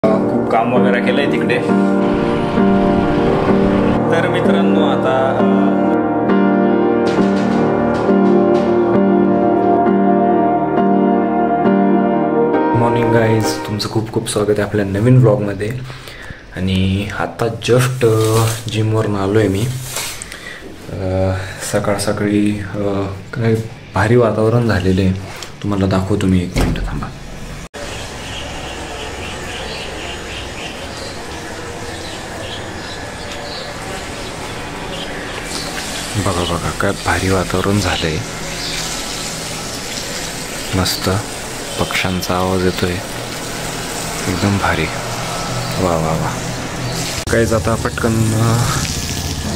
खूप काम वगैरे केलंय तिकडे. तर मित्रांनो आता मॉर्निंग गाईज, तुमचं खूप खूप स्वागत आहे आपल्या नवीन व्लॉगमध्ये. आणि आता जस्ट जिमवरून आलो आहे मी. सकाळ सकाळी काय भारी वातावरण झालेलं आहे. तुम्हाला दाखवतो मी, एक मिनटं थांबा. बघा बघा काय भारी वातावरण झालं आहे. मस्त पक्ष्यांचा आवाज येतोय, एकदम भारी. वा वा वा. काय जाता पटकन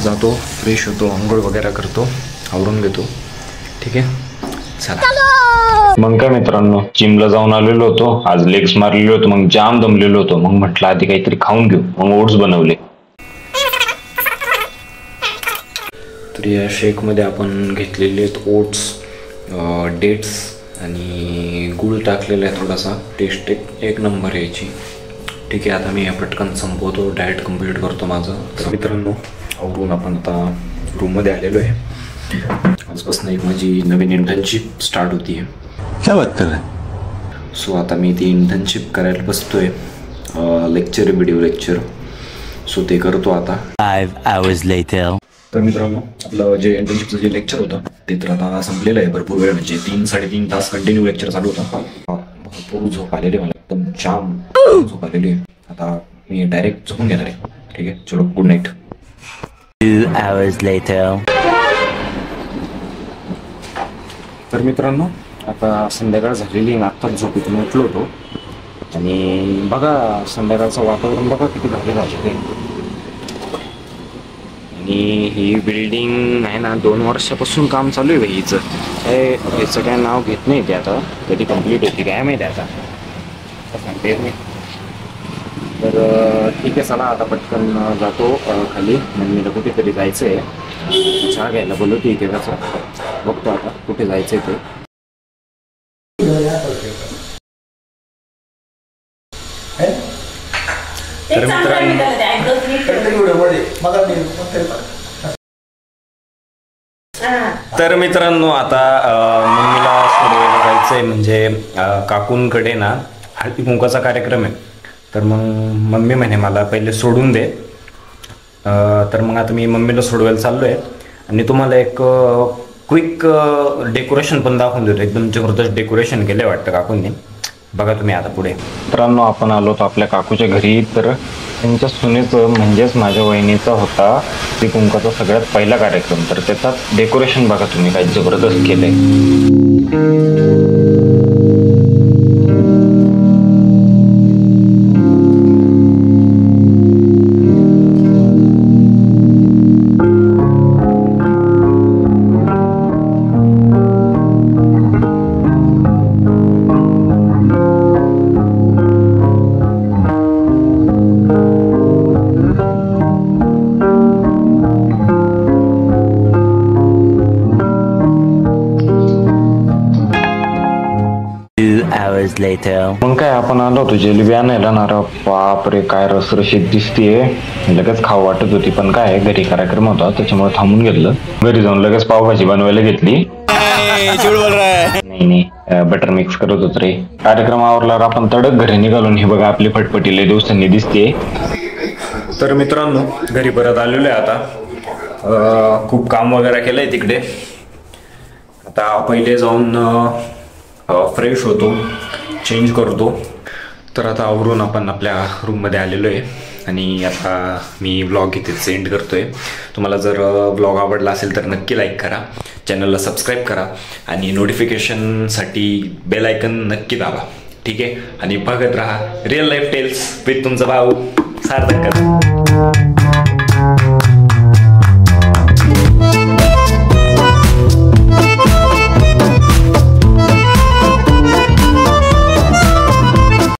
जातो, फ्रेश होतो, आंघोळ वगैरे करतो, आवरून घेतो. ठीक आहे, चला. मग काय मित्रांनो, जिमला जाऊन आलेलो होतो, आज लेग्स मारलेलो होतो, मग जाम दमलेलो होतो. मग म्हटलं आधी काहीतरी खाऊन घेऊ, मग ओट्स बनवले. तर या शेकमध्ये आपण घेतलेले आहेत ओट्स, डेट्स आणि गूळ टाकलेला आहे थोडासा. टेस्ट एक नंबर यायची. ठीक आहे, आता मी पटकन संपवतो, डाएट कंप्लीट करतो माझं. तर मित्रांनो, आवरून आपण आता रूममध्ये आलेलो आहे. आजपासून एक माझी नवीन इंटर्नशिप स्टार्ट होती आहे. क्या बात कर रहे? सो आता मी ती इंटर्नशिप करायला बसतोय. Lecture, video lecture. सो ते करतो आता. 5 hours later. तर मित्रांनो, आपलं जे इंटर्नशिपचं जे लेक्चर होतं ते तर आता संपलेलं आहे. भरपूर वेळ, म्हणजे 3-3.5 तास कंटिन्यू लेक्चर चालू होता. भरपूर झोप आलेली, मला एकदम जाम झोप आलेली. आता मी डायरेक्ट झोपून घेणार आहे. ठीक आहे, चलो, गुड नाईट. 2 hours later. तर मित्रांनो, आता संध्याकाळ झालेली, आत्ताच झोपेतून उठलो होतो. आणि बघा संध्याकाळचं वातावरण बघा किती भारी झालं ते. आणि ही बिल्डिंग आहे ना, 2 वर्षापासून काम चालू आहे हिचं. याचं काय नाव घेत नाही ते, आता कधी कंप्लीट होती काय माहिती आता, सांगता येत नाही. तर ठीक आहे, चला आता पटकन जातो खाली. मम्मीला कुठेतरी जायचं आहे, चहा घ्यायला बोलवते इथे. कसं बघतो आता कुठे जायचं आहे ते. तर मित्रांनो, आता मम्मीला सोडवायला जायचं आहे. म्हणजे काकूंकडे ना हळदी कुंकाचा कार्यक्रम आहे. तर मग मम्मी म्हणे मला पहिले सोडून दे. तर मग आता मी मम्मीला सोडवायला चाललो आहे. आणि तुम्हाला एक क्विक डेकोरेशन पण दाखवून देतो. एकदम जबरदस्त डेकोरेशन केलं वाटतं काकूंनी. बघा तुम्ही आता पुढे. मित्रांनो, आपण आलो होतो आपल्या काकूच्या घरी. तर त्यांच्या सुनेचं म्हणजेच माझ्या वहिनीचा होता हळदी कुंकाचा सगळ्यात पहिला कार्यक्रम. तर त्याचा डेकोरेशन बघा तुम्ही, काय जबरदस्त केलंय. Later. मग काय आपण आलो होतो जिलेबी आणायला ना. बापरे, काय रसरशीत दिसतीये. लगेच खाऊ वाटत होती, पण काय घरी कार्यक्रम होता त्याच्यामुळे थांबून घेतलं. घरी जाऊन लगेच पावभाजी बनवायला घेतली. नाही, बटर मिक्स करत होत रे. कार्यक्रम आवरल्यावर आपण तडक घरी निघालो. हे बघा आपली फटफटी लय दिवसांनी दिसते. तर मित्रांनो, घरी परत आलेलो आहे आता. खूप काम वगैरे केलंय तिकडे. आता पहिले जाऊन फ्रेश होतो, चेंज करतो. तर आता आवरून आपण आपल्या रूममध्ये आलेलो आहे. आणि आता मी व्लॉग इथे सेंड करतोय. तुम्हाला जर व्लॉग आवडला असेल तर नक्की लाईक करा, चॅनलला सबस्क्राईब करा आणि नोटिफिकेशनसाठी बेल आयकन नक्की दाबा. ठीक आहे, आणि बघत राहा रिअल लाईफ टेल्स विथ तुमचा भाऊ सार्थक.